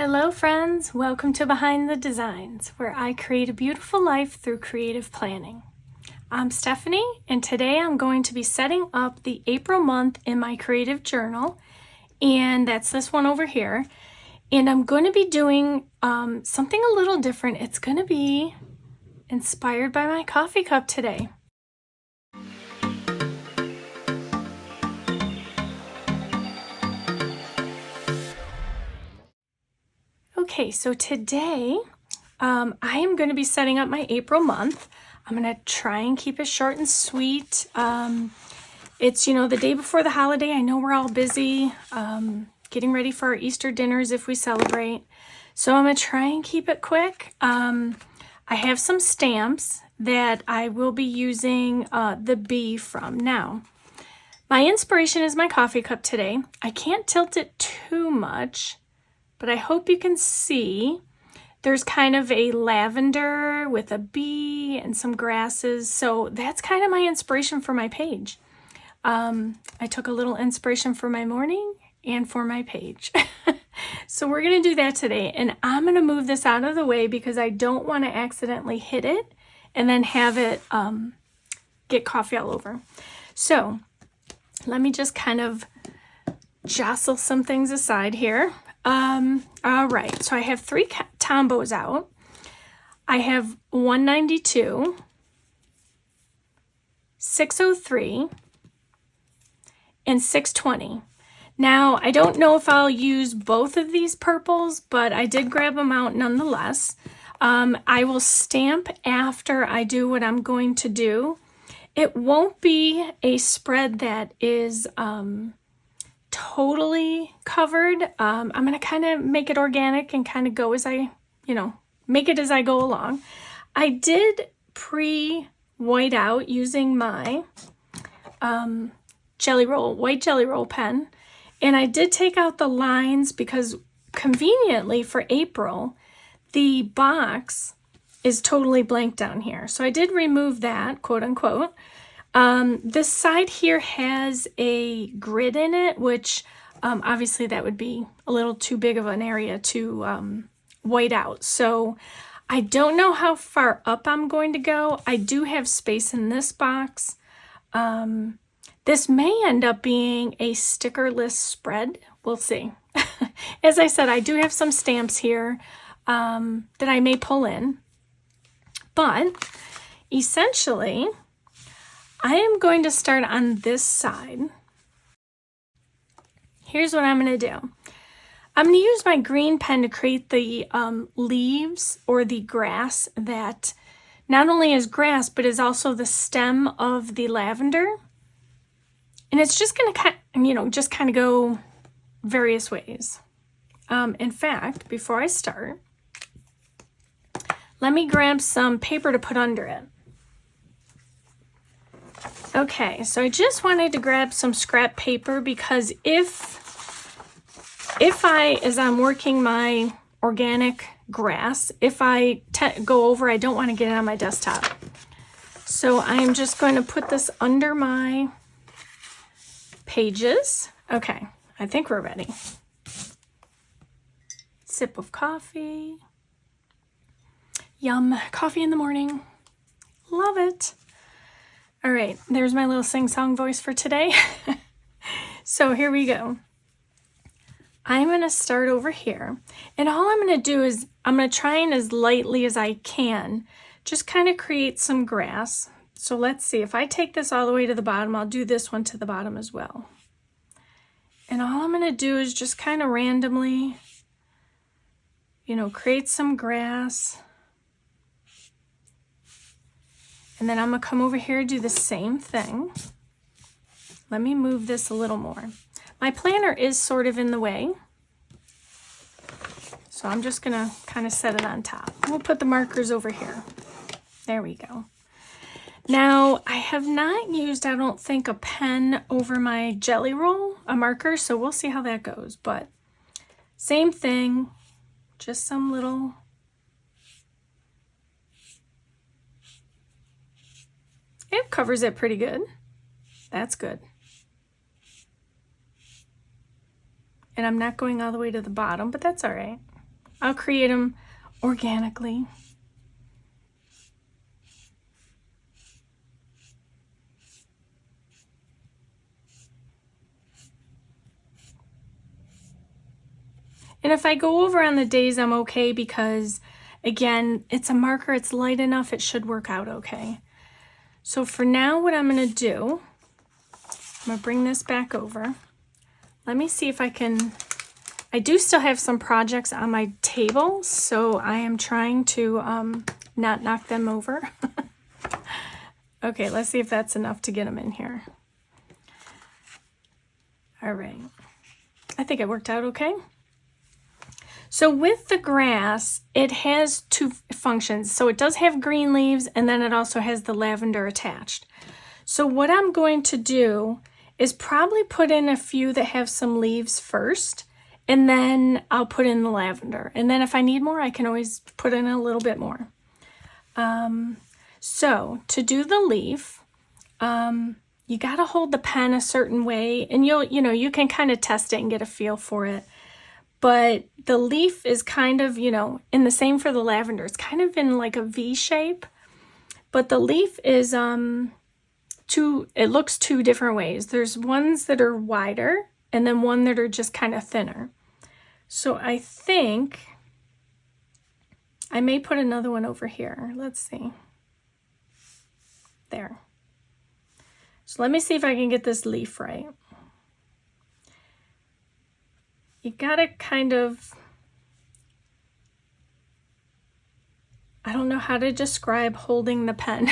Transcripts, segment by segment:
Hello friends, welcome to Behind the Designs, where I create a beautiful life through creative planning. I'm Stephanie, and today I'm going to be setting up the April month in my creative journal, and that's this one over here. And I'm going to be doing something a little different. It's going to be inspired by my coffee cup today. Okay, so today I am going to be setting up my April month. I'm going to try and keep it short and sweet. It's, the day before the holiday. I know we're all busy getting ready for our Easter dinners if we celebrate. So I'm going to try and keep it quick. I have some stamps that I will be using the B from. Now, my inspiration is my coffee cup today. I can't tilt it too much, but I hope you can see there's kind of a lavender with a bee and some grasses. So that's kind of my inspiration for my page. I took a little inspiration for my morning and for my page. So we're going to do that today. And I'm going to move this out of the way because I don't want to accidentally hit it and then have it get coffee all over. So let me just kind of jostle some things aside here. All right, so I have 3 Tombows out. I have 192, 603, and 620. Now, I don't know if I'll use both of these purples, but I did grab them out nonetheless. I will stamp after I do what I'm going to do. It won't be a spread that is totally covered. I'm going to kind of make it organic and kind of go as I, make it as I go along. I did pre-white out using my white jelly roll pen. And I did take out the lines because conveniently for April, the box is totally blank down here. So I did remove that, quote unquote. This side here has a grid in it, which obviously that would be a little too big of an area to white out. So I don't know how far up I'm going to go. I do have space in this box. This may end up being a stickerless spread. We'll see. As I said, I do have some stamps here that I may pull in. But essentially, I am going to start on this side. Here's what I'm going to do. I'm going to use my green pen to create the leaves or the grass that not only is grass, but is also the stem of the lavender. And it's just going to kind of go various ways. In fact, before I start, let me grab some paper to put under it. Okay, so I just wanted to grab some scrap paper because if as I'm working my organic grass, if I go over, I don't want to get it on my desktop. So I'm just going to put this under my pages. Okay, I think we're ready. Sip of coffee. Yum, coffee in the morning. Love it. All right, there's my little sing-song voice for today. So here we go. I'm going to start over here. And all I'm going to do is I'm going to try and as lightly as I can just kind of create some grass. So let's see. If I take this all the way to the bottom, I'll do this one to the bottom as well. And all I'm going to do is just kind of randomly, create some grass. And then I'm going to come over here and do the same thing. Let me move this a little more. My planner is sort of in the way. So I'm just going to kind of set it on top. We'll put the markers over here. There we go. Now, I have not used, I don't think, a pen over my jelly roll, a marker, so we'll see how that goes. But same thing, just some little... It covers it pretty good. That's good. And I'm not going all the way to the bottom, but that's all right. I'll create them organically. And if I go over on the days, I'm okay because, again, it's a marker, it's light enough, it should work out okay. So for now, what I'm going to do, I'm going to bring this back over. Let me see if I can, I do still have some projects on my table, so I am trying to not knock them over. Okay, let's see if that's enough to get them in here. All right. I think it worked out okay. So with the grass, it has two functions. So it does have green leaves, and then it also has the lavender attached. So what I'm going to do is probably put in a few that have some leaves first, and then I'll put in the lavender. And then if I need more, I can always put in a little bit more. So to do the leaf, you got to hold the pen a certain way, and you can kind of test it and get a feel for it. But the leaf is kind of, in the same for the lavender. It's kind of in like a V shape, but the leaf is it looks two different ways. There's ones that are wider and then one that are just kind of thinner. So I think I may put another one over here. Let's see. There. So let me see if I can get this leaf right. You gotta kind of, I don't know how to describe holding the pen.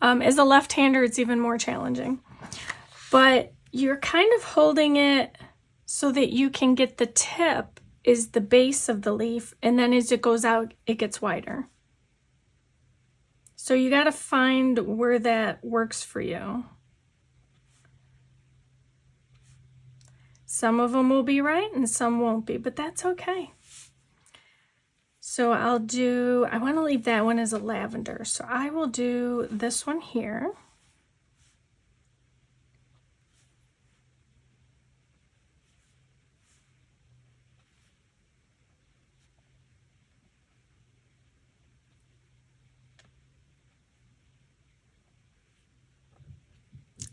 As a left-hander, it's even more challenging. But you're kind of holding it so that you can get the tip is the base of the leaf, and then as it goes out, it gets wider. So you gotta find where that works for you. Some of them will be right and some won't be, but that's okay. So I want to leave that one as a lavender. So I will do this one here.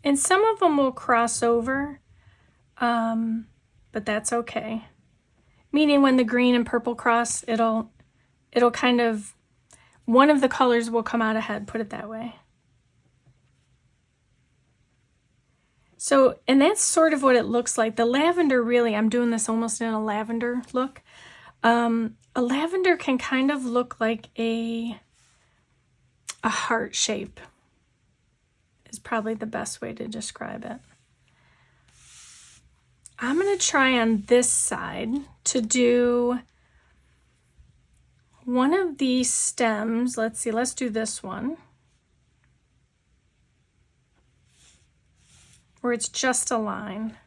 And some of them will cross over. But that's okay. Meaning when the green and purple cross, it'll kind of, one of the colors will come out ahead, put it that way. So, and that's sort of what it looks like. The lavender really, I'm doing this almost in a lavender look. A lavender can kind of look like a heart shape is probably the best way to describe it. I'm going to try on this side to do one of these stems. Let's see, let's do this one, where it's just a line.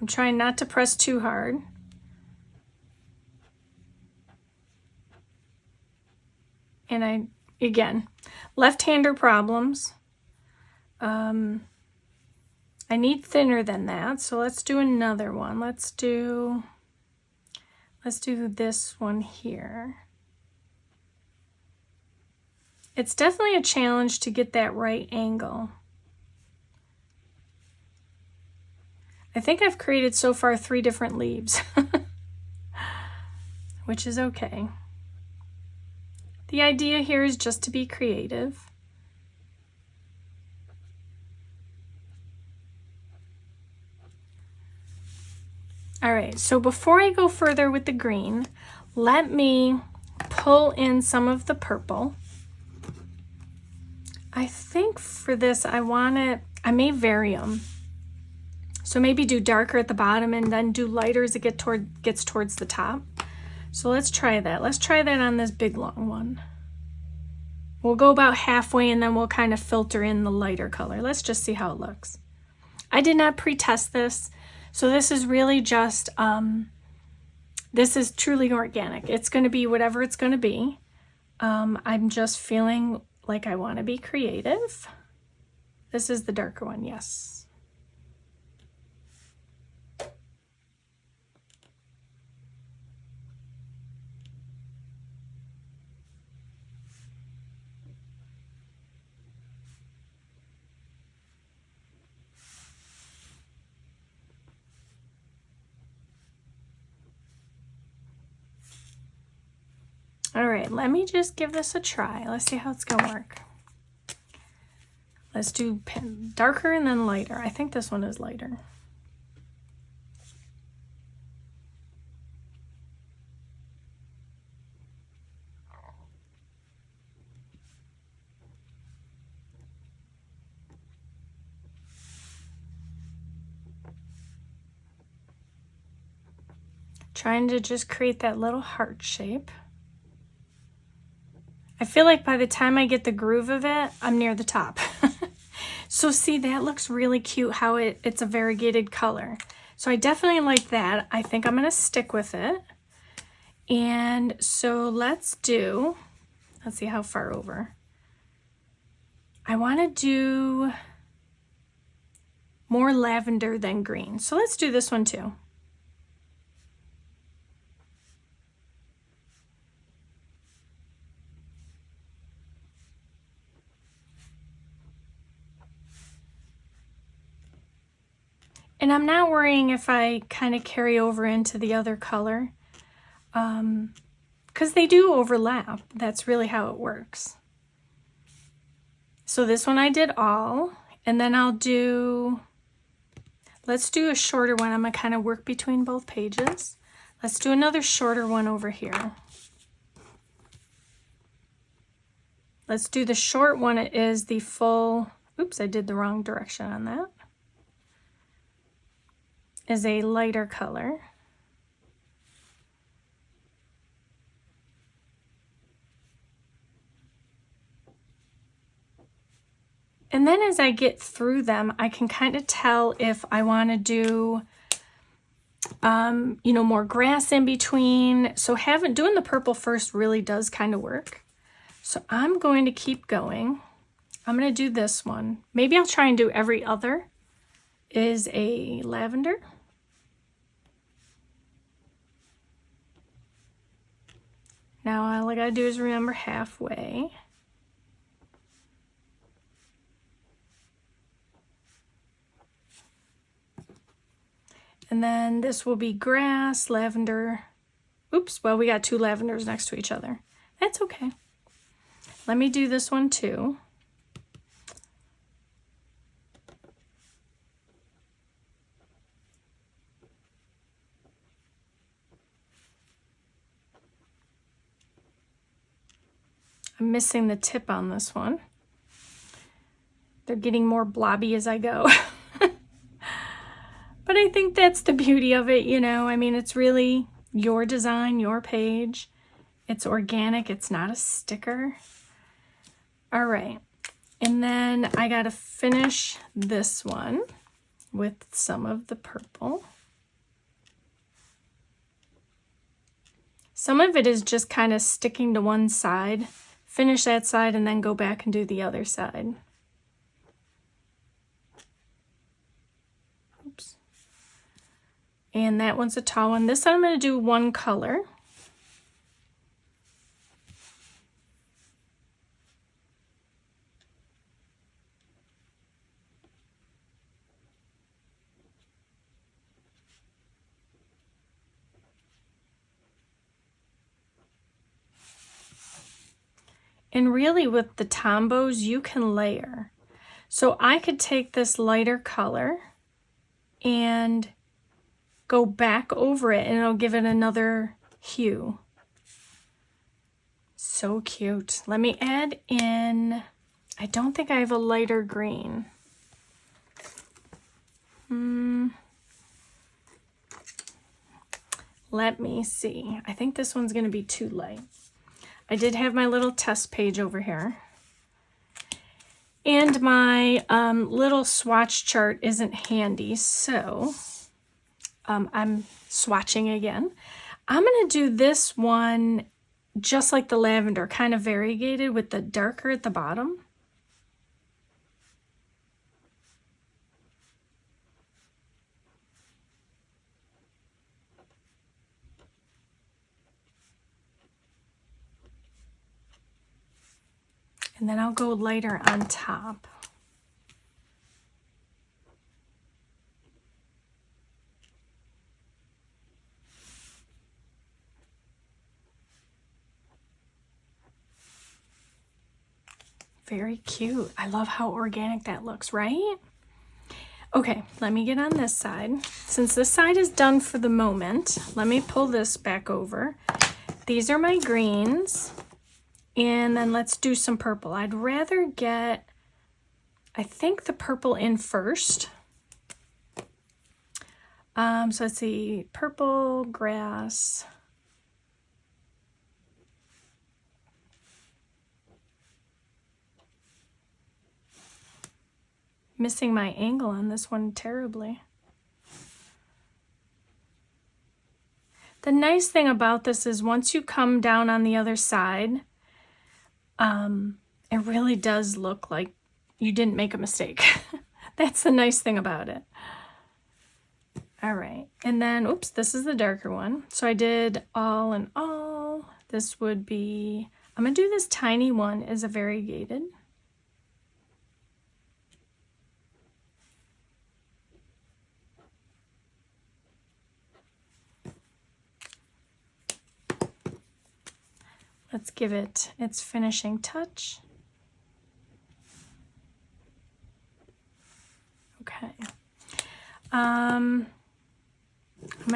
I'm trying not to press too hard. And again, left-hander problems. I need thinner than that, so let's do another one. Let's do this one here. It's definitely a challenge to get that right angle. I think I've created so far 3 different leaves, which is okay. The idea here is just to be creative. All right, so before I go further with the green, let me pull in some of the purple. I think for this, I may vary them. So maybe do darker at the bottom and then do lighter as it gets towards the top. So let's try that. Let's try that on this big long one. We'll go about halfway and then we'll kind of filter in the lighter color. Let's just see how it looks. I did not pre-test this. So this is really just, this is truly organic. It's going to be whatever it's going to be. I'm just feeling like I want to be creative. This is the darker one, yes. let me just give this a try. Let's see how it's gonna work. Let's do darker and then lighter. I think this one is lighter. Trying to just create that little heart shape. I feel like by the time I get the groove of it, I'm near the top. So see, that looks really cute how it's a variegated color. So I definitely like that. I think I'm gonna stick with it. And so let's see how far over. I wanna do more lavender than green. So let's do this one too. And I'm not worrying if I kind of carry over into the other color, because they do overlap. That's really how it works. So this one I did all, and then let's do a shorter one. I'm gonna kind of work between both pages. Let's do another shorter one over here. Let's do the short one. It is the full, oops, I did the wrong direction on that. Is a lighter color. And then as I get through them, I can kind of tell if I want to do, you know, more grass in between. So doing the purple first really does kind of work. So I'm going to keep going. I'm going to do this one. Maybe I'll try and do every other is a lavender. Now all I gotta do is remember halfway. And then this will be grass, lavender. Oops, well, we got two lavenders next to each other. That's okay. Let me do this one too. I'm missing the tip on this one. They're getting more blobby as I go. But I think that's the beauty of it, you know. I mean, it's really your design, your page. It's organic, it's not a sticker. All right, and then I gotta finish this one with some of the purple. Some of it is just kind of sticking to one side. Finish that side and then go back and do the other side. Oops. And that one's a tall one. This one I'm going to do one color. And really with the Tombows, you can layer. So I could take this lighter color and go back over it and it'll give it another hue. So cute. Let me add in, I don't think I have a lighter green. Let me see. I think this one's going to be too light. I did have my little test page over here. And my little swatch chart isn't handy, so I'm swatching again. I'm going to do this one just like the lavender, kind of variegated with the darker at the bottom. And then I'll go lighter on top. very cute. I love how organic that looks, right? Okay, let me get on this side. Since this side is done for the moment, let me pull this back over. These are my greens, and then let's do some purple. I'd rather get, I think, the purple in first. So let's see, purple, grass. Missing my angle on this one terribly. The nice thing about this is once you come down on the other side, it really does look like you didn't make a mistake. That's the nice thing about it. All right, and then, oops, this is the darker one. So I did all in all. This would be, I'm gonna do this tiny one as a variegated. Let's give it its finishing touch. Okay.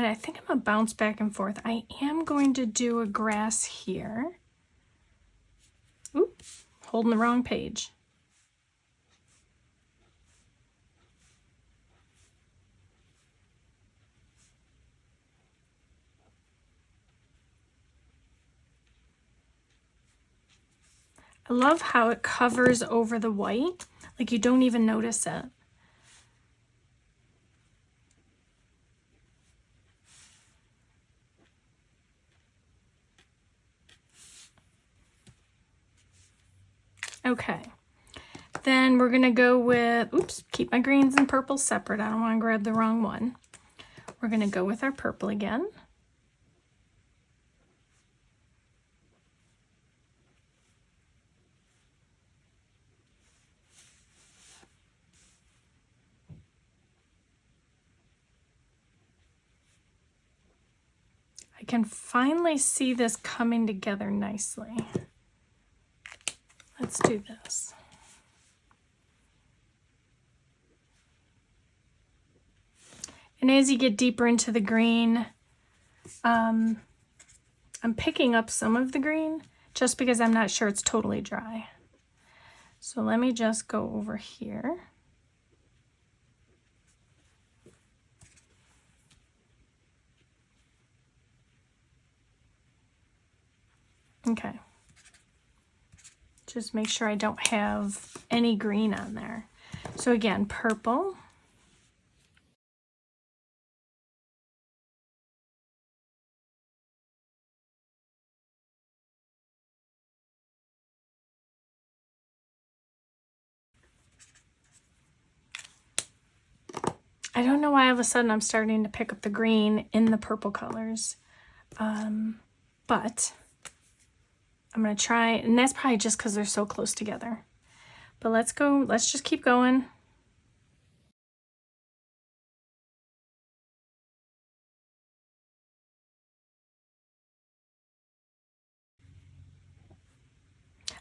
I think I'm gonna bounce back and forth. I am going to do a grass here. Oop, holding the wrong page. I love how it covers over the white, like you don't even notice it. Okay, then we're gonna go with, oops, keep my greens and purples separate. I don't wanna grab the wrong one. We're gonna go with our purple again. I can finally see this coming together nicely. Let's do this. And as you get deeper into the green, I'm picking up some of the green just because I'm not sure it's totally dry. So let me just go over here. Okay. Just make sure I don't have any green on there. So again, purple. I don't know why all of a sudden I'm starting to pick up the green in the purple colors. But I'm gonna try, and that's probably just because they're so close together. But let's go, let's just keep going.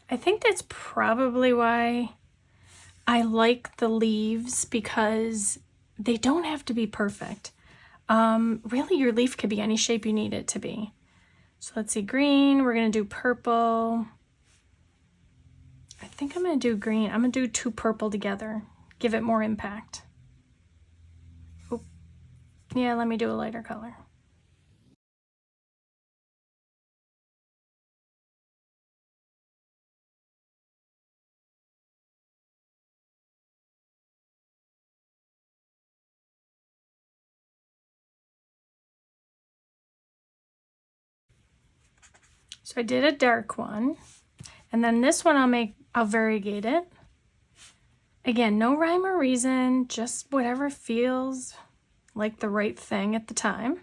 I think that's probably why I like the leaves, because they don't have to be perfect. Really, your leaf could be any shape you need it to be. So let's see, green, we're gonna do purple. I think I'm gonna do green. I'm gonna do two purple together, give it more impact. Oh, yeah, let me do a lighter color. So I did a dark one, and then this one I'll variegate it. Again, no rhyme or reason, just whatever feels like the right thing at the time.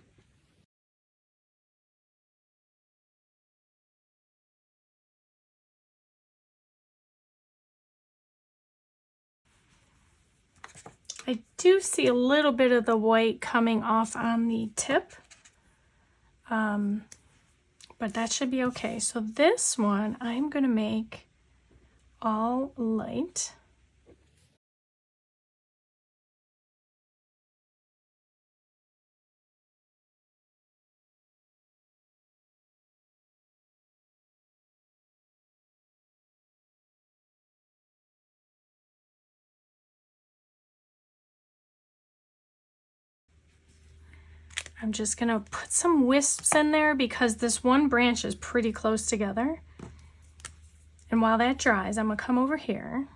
I do see a little bit of the white coming off on the tip, but that should be okay. So this one, I'm gonna make all light. I'm just gonna put some wisps in there because this one branch is pretty close together. And while that dries, I'm gonna come over here.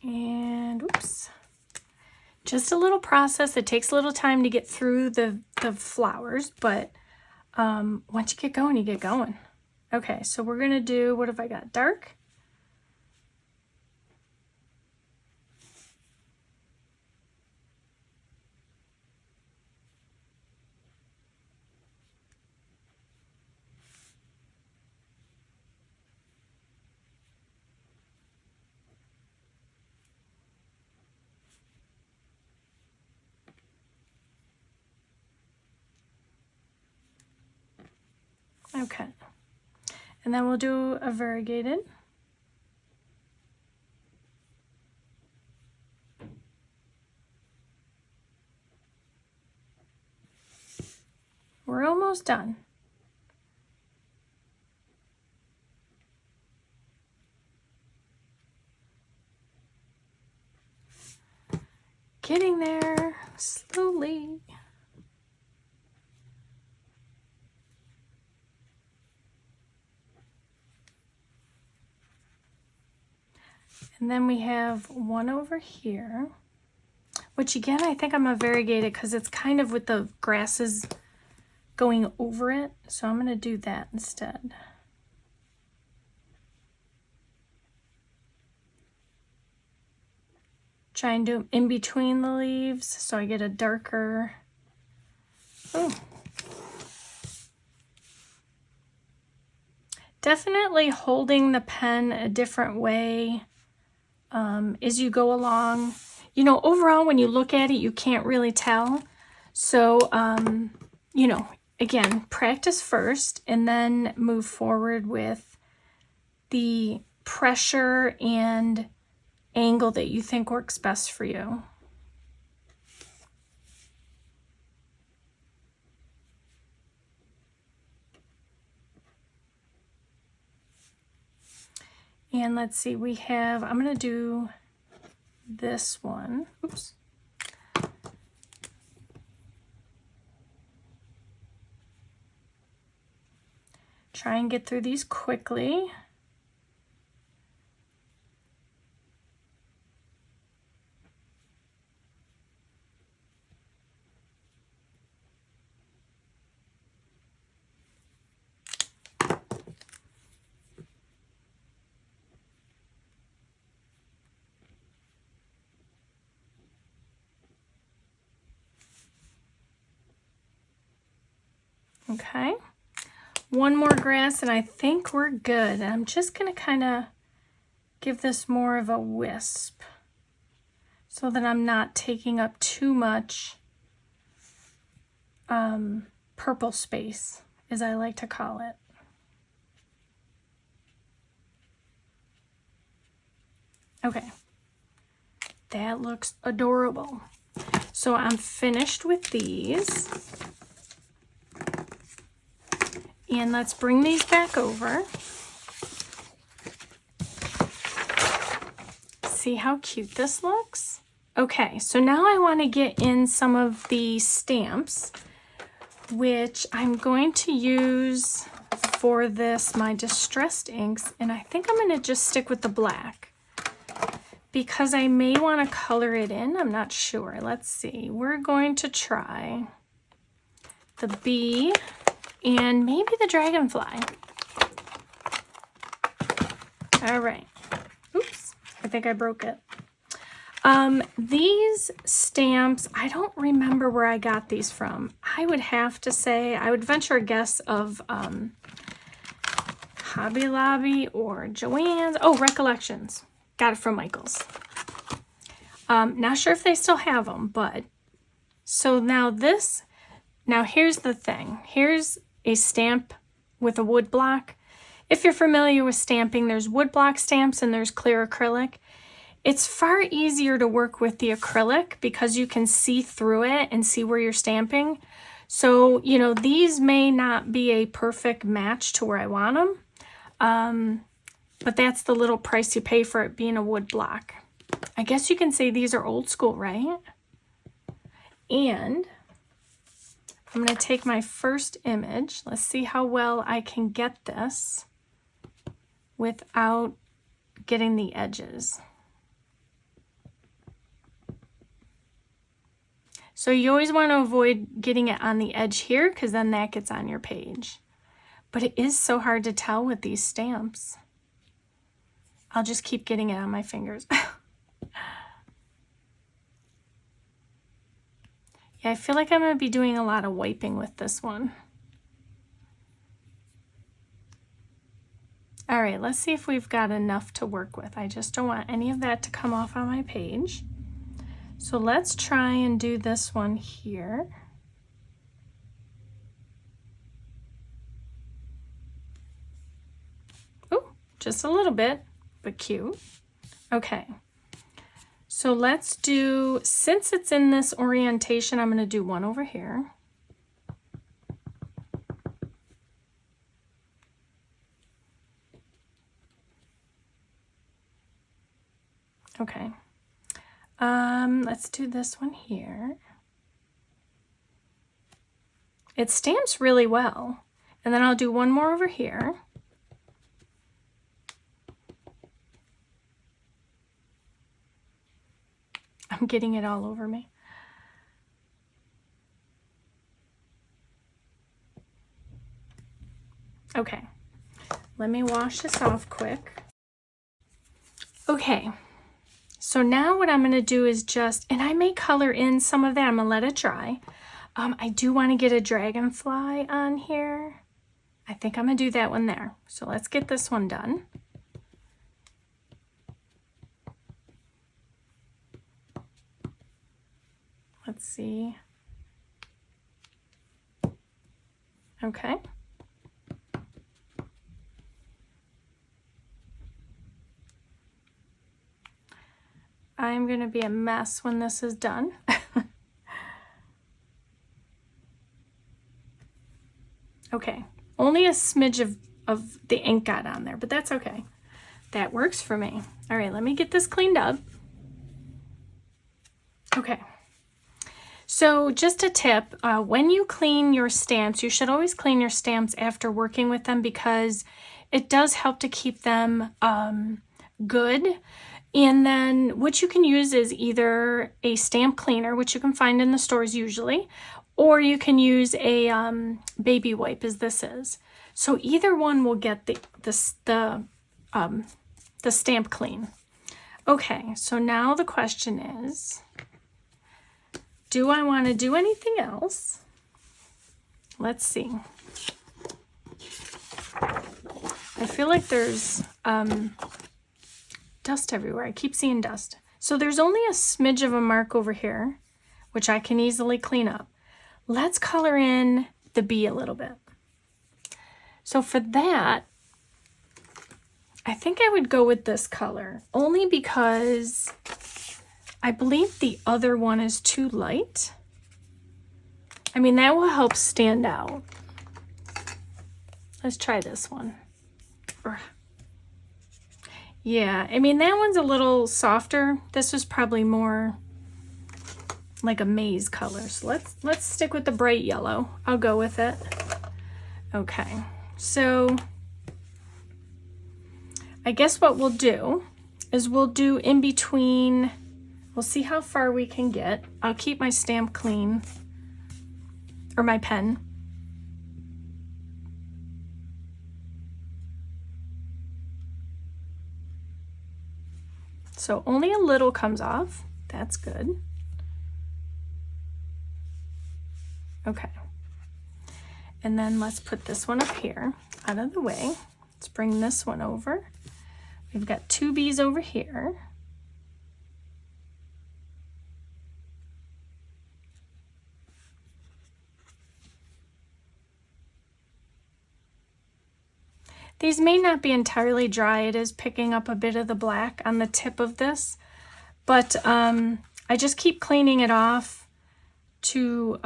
And oops, just a little process. It takes a little time to get through the flowers, but once you get going, you get going. Okay, so we're gonna do, what have I got? Dark. Okay, and then we'll do a variegated. We're almost done. Getting there slowly. And then we have one over here, which again, I think I'm gonna variegate it because it's kind of with the grasses going over it. So I'm gonna do that instead. Try and do them in between the leaves so I get a darker, oh. Definitely holding the pen a different way as you go along. You know, overall, when you look at it, you can't really tell. So, you know, again, practice first and then move forward with the pressure and angle that you think works best for you. And let's see, we have, I'm going to do this one. Oops. Try and get through these quickly. Okay, one more grass and I think we're good. I'm just gonna kind of give this more of a wisp so that I'm not taking up too much purple space, as I like to call it. Okay, that looks adorable. So I'm finished with these. And let's bring these back over. See how cute this looks? Okay, so now I want to get in some of the stamps, which I'm going to use for this, my distressed inks, and I think I'm going to just stick with the black because I may want to color it in. I'm not sure. Let's see. We're going to try the bee and maybe the dragonfly. All right. Oops, I think I broke it. These stamps, I don't remember where I got these from. I would have to say, I would venture a guess of Hobby Lobby or Joann's. Oh, Recollections. Got it from Michael's. Not sure if they still have them, but so now here's the thing. Here's a stamp with a wood block. If you're familiar with stamping, there's wood block stamps and there's clear acrylic. It's far easier to work with the acrylic because you can see through it and see where you're stamping. So, you know, these may not be a perfect match to where I want them, but that's the little price you pay for it being a wood block. I guess you can say these are old school, right? And I'm going to take my first image. Let's see how well I can get this without getting the edges. So you always want to avoid getting it on the edge here because then that gets on your page. But it is so hard to tell with these stamps. I'll just keep getting it on my fingers. Yeah, I feel like I'm going to be doing a lot of wiping with this one. All right, let's see if we've got enough to work with. I just don't want any of that to come off on my page. So let's try and do this one here. Oh, just a little bit, but cute. Okay. So let's do, since it's in this orientation, I'm going to do one over here. Okay. Let's do this one here. It stamps really well. And then I'll do one more over here. I'm getting it all over me. Okay, let me wash this off quick. Okay. So now what I'm going to do is just, and I may color in some of that. I'm going to let it dry. I do want to get a dragonfly on here. I think I'm going to do that one there. So let's get this one done. Let's see. Okay. I'm going to be a mess when this is done. Okay, only a smidge of the ink got on there, but that's okay. That works for me. All right, let me get this cleaned up. Okay, so just a tip, when you clean your stamps, you should always clean your stamps after working with them because it does help to keep them good. And then what you can use is either a stamp cleaner, which you can find in the stores usually, or you can use a baby wipe, as this is. So either one will get the stamp clean. Okay, so now the question is, do I want to do anything else? Let's see. I feel like there's dust everywhere. I keep seeing dust. So there's only a smidge of a mark over here, which I can easily clean up. Let's color in the bee a little bit. So for that, I think I would go with this color, only because I believe the other one is too light. I mean, that will help stand out. Let's try this one. Yeah, I mean, that one's a little softer. This was probably more like a maize color. So let's stick with the bright yellow. I'll go with it. Okay, so I guess what we'll do is we'll do in between. We'll see how far we can get. I'll keep my stamp clean, or my pen. So only a little comes off. That's good. Okay. And then let's put this one up here out of the way. Let's bring this one over. We've got 2 bees over here. These may not be entirely dry. It is picking up a bit of the black on the tip of this, but I just keep cleaning it off to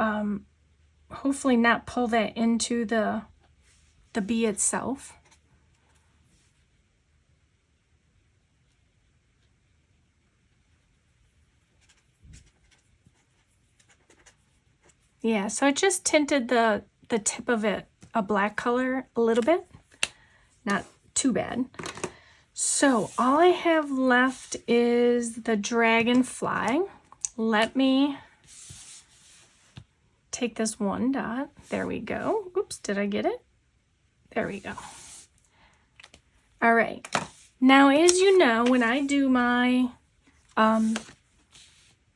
hopefully not pull that into the bee itself. Yeah, so I just tinted the tip of it a black color a little bit. Not too bad. So all I have left is the dragonfly. Let me take this 1 dot. There we go. Oops, did I get it? There we go. All right. Now, as you know, when I do my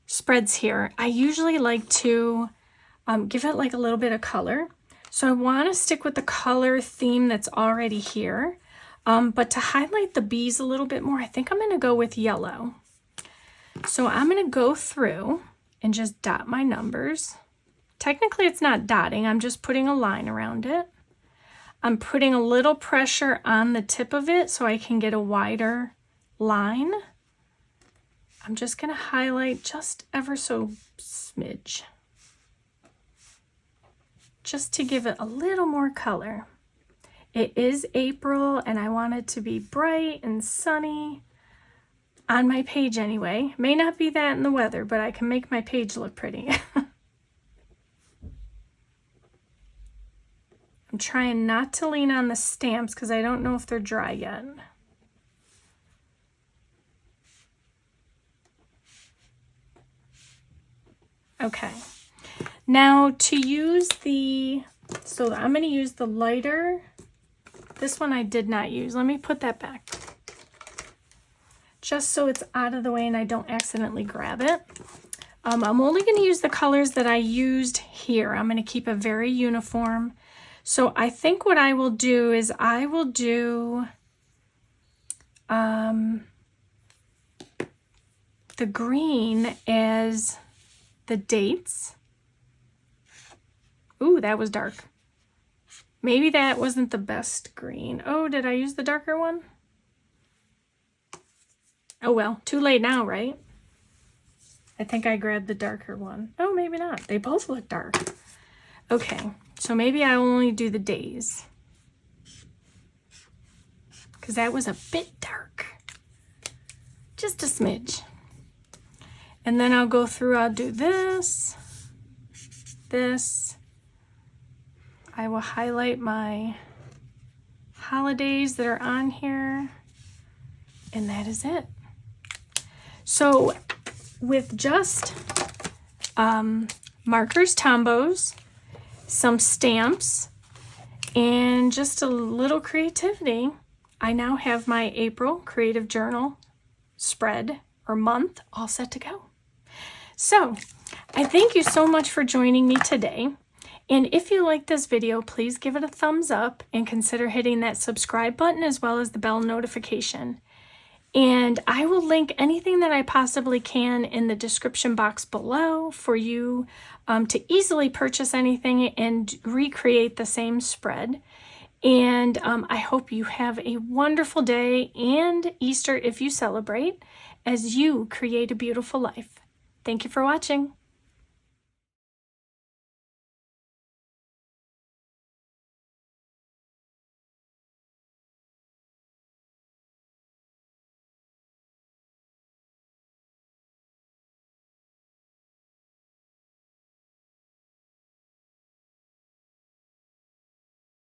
spreads here, I usually like to give it like a little bit of color. So I want to stick with the color theme that's already here. But to highlight the bees a little bit more, I think I'm going to go with yellow. So I'm going to go through and just dot my numbers. Technically, it's not dotting. I'm just putting a line around it. I'm putting a little pressure on the tip of it so I can get a wider line. I'm just going to highlight just ever so smidge, just to give it a little more color. It is April and I want it to be bright and sunny on my page anyway. May not be that in the weather, but I can make my page look pretty. I'm trying not to lean on the stamps because I don't know if they're dry yet. Okay. Now to use so I'm going to use the lighter. This one I did not use. Let me put that back. Just so it's out of the way and I don't accidentally grab it. I'm only going to use the colors that I used here. I'm going to keep it very uniform. So I think what I will do is I will do the green as the dates. Ooh, that was dark. Maybe that wasn't the best green. Oh, did I use the darker one? Oh well, too late now, right? I think I grabbed the darker one. Oh, maybe not. They both look dark. Okay, so maybe I only do the days, because that was a bit dark. Just a smidge. And then I'll go through, I'll do this, this. I will highlight my holidays that are on here, and that is it. So with just markers, Tombows, some stamps, and just a little creativity, I now have my April Creative Journal spread or month all set to go. So I thank you so much for joining me today. And if you like this video, please give it a thumbs up and consider hitting that subscribe button as well as the bell notification. And I will link anything that I possibly can in the description box below for you to easily purchase anything and recreate the same spread. And I hope you have a wonderful day and Easter if you celebrate, as you create a beautiful life. Thank you for watching.